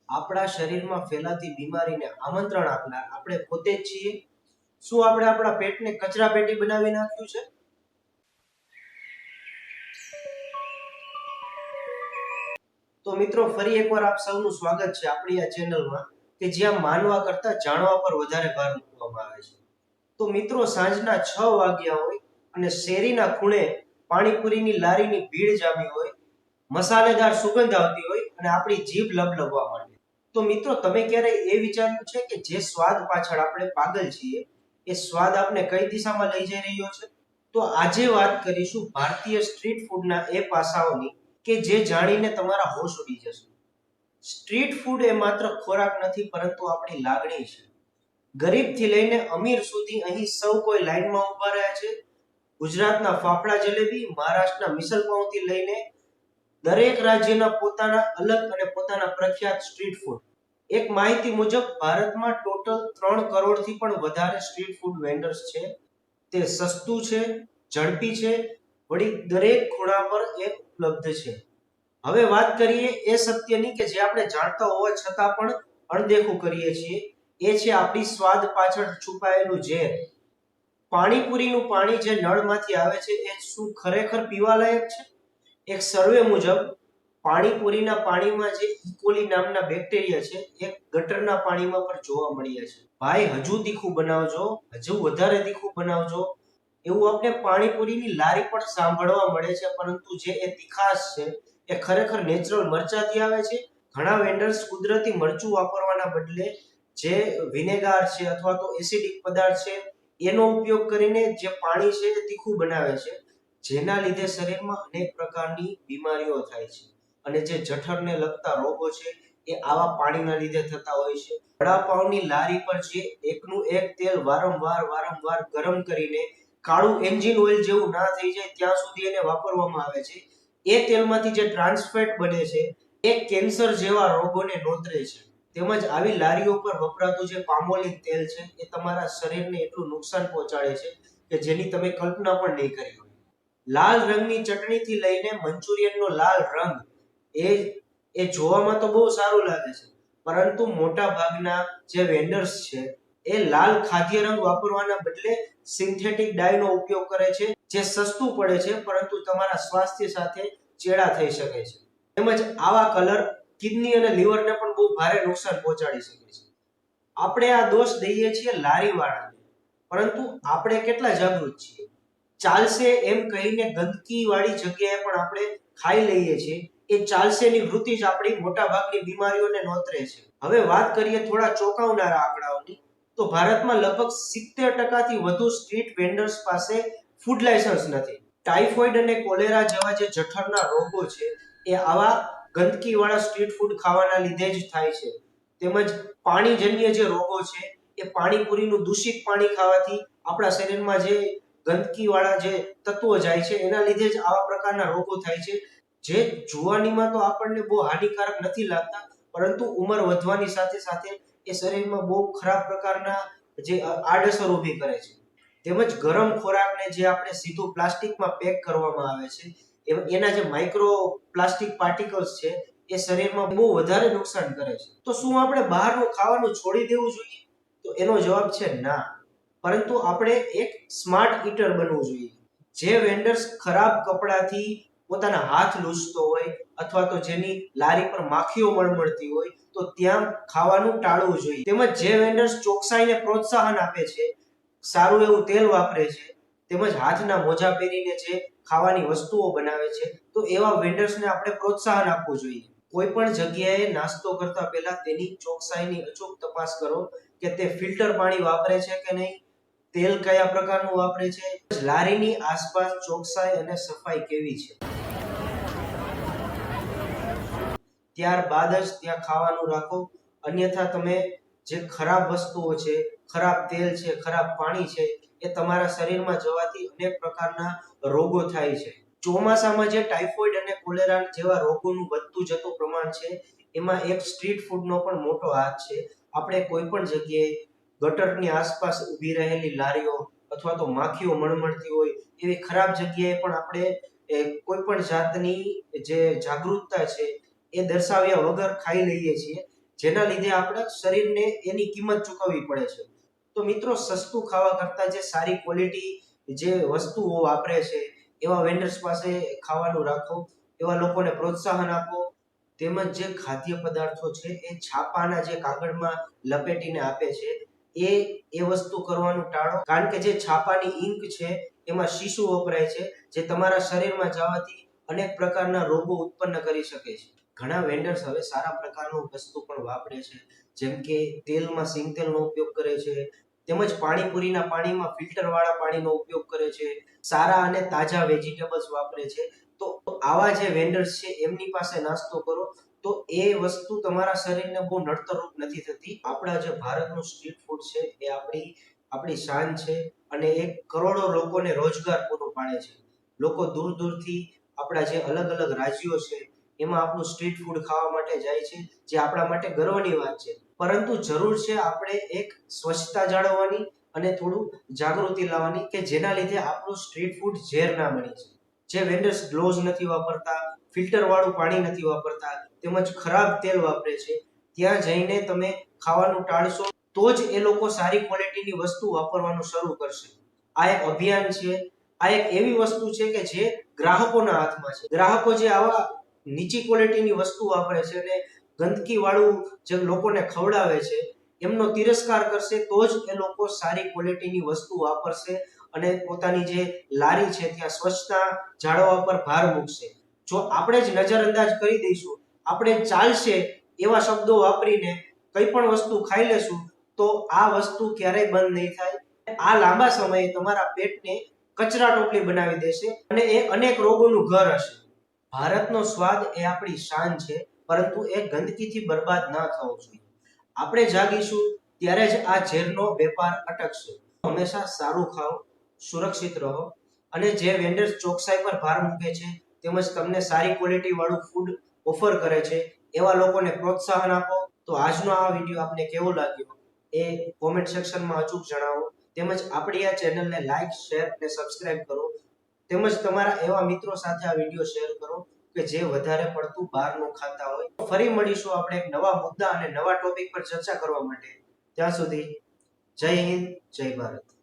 આપણા શરીરમાં ફેલાતી બીમારીને આમંત્રણ આપનાર આપણે પોતે જ છીએ? શું આપણે આપણા પેટને કચરા પેટી બનાવી નાખ્યું છે? તો મિત્રો, ફરી એકવાર આપ સૌનું સ્વાગત છે આપણી આ ચેનલમાં કે જ્યાં માનવા કરતા જાણવા પર વધારે ભાર મૂકવામાં આવે છે. તો મિત્રો, સાંજના 6 વાગ્યા હોય અને શેરીના ખૂણે પાણીપુરીની લારીની ભીડ જામી હોય, મસાલેદાર સુગંધ આવતી હોય અને આપણી જીભ લબલબવા માંડે. તો મિત્રો, તમે ક્યારેય એ વિચાર્યું છે કે જે સ્વાદ પાછળ આપણે પાગલ છીએ એ સ્વાદ આપણે કઈ દિશામાં લઈ જઈ રહ્યો છે? તો આજે વાત કરીશું ભારતીય સ્ટ્રીટ ફૂડના એ પાસાઓની કે જે જાણીને તમારા હોશ ઉડી જશે. સ્ટ્રીટ ફૂડ એ માત્ર ખોરાક નથી, પરંતુ આપણી લાગણી છે. ગરીબથી લઈને અમીર સુધી અહીં સૌ કોઈ લાઈનમાં ઊભા રહ્યા છે. ગુજરાતના ફાફડા જલેબી, મહારાષ્ટ્રના મિસલ પાઉંથી લઈને દરેક રાજ્યના પોતાના અલગ અને પોતાના પ્રખ્યાત સ્ટ્રીટ ફૂડ. એક માહિતી મુજબ ભારતમાં ટોટલ 3 કરોડથી પણ વધારે સ્ટ્રીટ ફૂડ વેન્ડર્સ છે. તે સસ્તું છે, ઝડપી છે, વળી દરેક ખૂણા પર એ ઉપલબ્ધ છે. હવે વાત કરીએ એ સત્યની કે જે આપણે જાણતા હોવા છતાં પણ અણદેખું કરીએ છીએ. એ છે આપણી સ્વાદ પાછળ છુપાયેલું ઝેર. પાણીપુરીનું પાણી જે નળમાંથી આવે છે એ શું ખરેખર પીવાલાયક છે? એક સર્વે મુજબ પાણીપુરીના પાણીમાં જે ઇકોલી નામના બેક્ટેરિયા છે એ ગટરના પાણીમાં પણ જોવા મળ્યા છે. ભાઈ, હજુ તીખું બનાવજો, હજુ વધારે તીખું બનાવજો, એવું આપણે પાણીપુરીની લારી પર સાંભળવા મળે છે. પરંતુ જે એ તીખાશ છે એ ખરેખર નેચરલ મરચાથી આવે છે. ઘણા વેન્ડર્સ કુદરતી મરચું વાપરવાના બદલે જે વિનેગાર છે અથવા તો એસિડિક પદાર્થ છે એનો ઉપયોગ કરીને જે પાણી છે એ તીખું બનાવે છે, જેના લીધે શરીરમાં અનેક પ્રકારની બીમારીઓ થાય છે. અને જે જઠરને લગતા રોગો છે એ આવા પાણીના લીધે થતા હોય છે. વડાપાવની લારી પર જે એકનું એક તેલ વારંવાર ગરમ કરીને કાળું એન્જિન ઓઇલ જેવું ના થઈ જાય ત્યાં સુધી એને વાપરવામાં આવે છે. એ તેલમાંથી જે ટ્રાન્સફેટ બને છે એ કેન્સર જેવા રોગોને નોતરે છે. તેમજ આવી લારીઓ પર વપરાતું જે પામોલિન તેલ છે એ તમારા શરીરને એટલું નુકસાન પહોંચાડે છે કે જેની તમે કલ્પના પણ નહીં કરી હોય. લાલ રંગની ચટણીથી લઈને મંચુરિયનનો લાલ રંગ એ જોવામાં તો બહુ સારું લાગે છે, પરંતુ મોટા ભાગના જે વેન્ડર્સ છે એ લાલ ખાદ્ય રંગ વાપરવાના બદલે સિન્થેટિક ડાયનો ઉપયોગ કરે છે, જે સસ્તું પડે છે પરંતુ તમારા સ્વાસ્થ્ય સાથે ચેડા થઈ શકે છે. તેમજ આવા કલર કિડની અને લીવરને પણ બહુ ભારે નુકસાન પહોંચાડી શકે છે. આપણે આ દોષ દઈએ છીએ લારીવાળાને, પરંતુ આપણે કેટલા જાગૃત છીએ? ચાલશે એમ કહીને ગંદકી વાળી જગ્યાએ પણ આપણે ખાઈ લઈએ છીએ. એ ચાલશેની વૃત્તિ જ આપણી મોટા ભાગની બીમારીઓને નોતરે છે. હવે વાત કરીએ થોડા ચોંકાવનારા આંકડાઓની. તો ભારતમાં લગભગ 70% થી વધુ સ્ટ્રીટ વેન્ડર્સ પાસે ફૂડ લાયસન્સ નથી. ટાઇફોઇડ અને કોલેરા જેવા જે જઠરના રોગો છે એ આવા ગંદકીવાળા સ્ટ્રીટ ફૂડ ખાવાના લીધે જ થાય છે. તેમજ પાણીજન્ય જે રોગો છે એ પાણીપુરીનું દૂષિત પાણી ખાવાથી આપણા શરીરમાં જે ગંદકીવાળા જે તત્વો જાય છે એના લીધે જ આવા પ્રકારના રોગો થાય છે, જે જુવાનીમાં તો આપણને બહુ હાનિકારક નથી લાગતા, પરંતુ ઉંમર વધવાની સાથે સાથે એ શરીરમાં બહુ ખરાબ પ્રકારના જે આડઅસર ઊભી કરે છે. તેમજ ગરમ ખોરાકને જે આપણે સીધું પ્લાસ્ટિકમાં પેક કરવામાં આવે છે એના જે માઇક્રો પ્લાસ્ટિક પાર્ટિકલ્સ છે એ શરીરમાં બહુ વધારે નુકસાન કરે છે. તો શું આપણે બહારનું ખાવાનું છોડી દેવું જોઈએ? તો એનો જવાબ છે ના. પરંતુ આપણે એક સ્માર્ટ ઈટર બનવું જોઈએ. જે વેન્ડર્સ ખરાબ કપડાથી પોતાના હાથ લૂછતો હોય અથવા તો જેની લારી પર માખીઓ મળમળતી હોય તો ત્યાં ખાવાનું ટાળવું જોઈએ. તેમજ જે વેન્ડર્સ ચોકસાઈને પ્રોત્સાહન આપે છે, સારું એવું તેલ વાપરે છે, તેમજ હાથના મોજા પહેરીને જે ખાવાની વસ્તુઓ બનાવે છે, તો એવા વેન્ડર્સને આપણે પ્રોત્સાહન આપવું જોઈએ. કોઈ પણ જગ્યાએ નાસ્તો કરતા પહેલા તેની ચોકસાઈની અચૂક તપાસ કરો કે તે ફિલ્ટર પાણી વાપરે છે કે નહીં, તેલ કયા પ્રકારનું વાપરે છે, લારીની આસપાસ ચોકસાઈ અને સફાઈ કેવી છે. ત્યારબાદ જ ત્યાં ખાવાનું રાખો. અન્યથા તમે જે ખરાબ વસ્તુઓ છે, ખરાબ તેલ છે, ખરાબ પાણી છે એ તમારા શરીરમાં જવાથી અનેક પ્રકારના રોગો થાય છે. ચોમાસામાં જે ટાઇફોઇડ અને કોલેરા જેવા રોગોનું વધતું જતું પ્રમાણ છે એમાં એક સ્ટ્રીટ ફૂડનો પણ મોટો હાથ છે. આપણે કોઈ પણ જગ્યાએ ગટરની આસપાસ ઊભી રહેલી લારીઓ અથવા તો માખીઓ મળમળતી હોય એવી ખરાબ જગ્યાએ પણ આપણે કોઈ પણ જાતની જે જાગૃતતા છે એ દર્શાવ્યા વગર ખાઈ લઈએ છીએ. જેના લીધે આપણા શરીરને એની કિંમત ચૂકવવી પડે છે. તો મિત્રો, સસ્તું ખાવા કરતાં જે સારી ક્વોલિટી જે વસ્તુઓ વાપરે છે એવા વેન્ડર્સ પાસે ખાવાનું રાખો, એવા લોકોને પ્રોત્સાહન આપો. તેમજ જે ખાદ્ય પદાર્થો છે એ છાપાના જે કાગળમાં લપેટીને આપે છે એ વસ્તુ કરવાનું ટાળો, કારણ કે જે છાપાની ઈંક છે એમાં શીશુ વપરાય છે, જે તમારા શરીરમાં જવાથી અનેક પ્રકારના રોગો ઉત્પન્ન કરી શકે છે. ઘણા વેન્ડર્સ હવે સારા પ્રકારનું વસ્તુ પણ વાપરે છે, જેમ કે તેલમાં સિંગ તેલનો ઉપયોગ કરે છે, તેમજ પાણીપુરીના પાણીમાં ફિલ્ટર વાળા પાણીનો ઉપયોગ કરે છે, સારા અને તાજા વેજીટેબલ્સ વાપરે છે. તો આવા જે વેન્ડર્સ છે એમની પાસે નાસ્તો કરો, તો એ વસ્તુ તમારા શરીરને બહુ નડતરરૂપ નથી થતી. આપણા જે ભારતનું સ્ટ્રીટ ફૂડ છે એ આપણી શાન છે અને એક કરોડો લોકોને રોજગાર પૂરો પાડે છે. લોકો દૂર દૂરથી આપણા જે અલગ અલગ રાજ્યો છે એમાં આપણું સ્ટ્રીટ ફૂડ ખાવા માટે જાય છે, જે આપણા માટે ગર્વની વાત છે. પરંતુ જરૂર છે આપણે એક સ્વચ્છતા જાળવવાની અને થોડું જાગૃતિ લાવવાની, કે જેના લીધે આપણું સ્ટ્રીટ ફૂડ ઝેર ના બની જાય. જે વેન્ડર્સ ગ્લોવ્સ નથી વાપરતા, ફિલ્ટર વાળું પાણી નથી વાપરતા, તેમજ ખરાબ તેલ વાપરે છે, ત્યાં જઈને તમે ખાવાનું ટાળશો તો જ એ લોકો સારી ક્વોલિટીની વસ્તુ વાપરવાનું શરૂ કરશે. આ એક અભિયાન છે, આ એક એવી વસ્તુ છે કે જે ગ્રાહકોના હાથમાં છે. ગ્રાહકો જે આવા નીચી ક્વોલિટીની વસ્તુ વાપરે છે અને ગંદકી વાળું જે લોકોને ખવડાવે છે એમનો તિરસ્કાર કરશે તો જ એ લોકો સારી ક્વોલિટીની વસ્તુ વાપરશે અને પોતાની જે લારી છે ત્યાં સ્વચ્છતા જાળવવા પર ભાર મૂકશે. જો આપણે જ નજરઅંદાજ કરી દઈશું, આપણે ચાલશે એવા શબ્દો વાપરીને કઈ પણ વસ્તુ ખાઈ લેશું, તો આ વસ્તુ ક્યારેય બંધ નહીં થાય. આ લાંબા સમયે તમારા પેટને કચરા ટોપલી બનાવી દેશે અને એ અનેક રોગોનું ઘર હશે. ભારતનો સ્વાદ એ આપણી શાન છે, પરંતુ એ ગંદકીથી બરબાદ ના થવો જોઈએ. આપણે જાગીશું ત્યારે જ આ ઝેરનો વેપાર અટકશે. હંમેશા સારું ખાઓ, સુરક્ષિત રહો અને જે વેન્ડર્સ ચોકસાઈ પર ભાર મૂકે છે તેમજ તમને સારી ક્વોલિટી વાળું ફૂડ ઓફર કરે છે એવા લોકોને પ્રોત્સાહન આપો. તો આજનો આ વિડીયો આપને કેવો લાગ્યો એ કોમેન્ટ સેક્શનમાં અચૂક જણાવો. તેમજ આપણી આ ચેનલને લાઈક, શેર અને સબસ્ક્રાઇબ કરો. તેમજ તમારા એવા મિત્રો સાથે આ વિડીયો શેર કરો કે જે વધારે પડતું બહારનું ખાતા હોય. ફરી મળીશું આપણે એક નવા મુદ્દા અને નવા ટોપિક પર ચર્ચા કરવા માટે. ત્યાં સુધી જય હિન્દ, જય ભારત.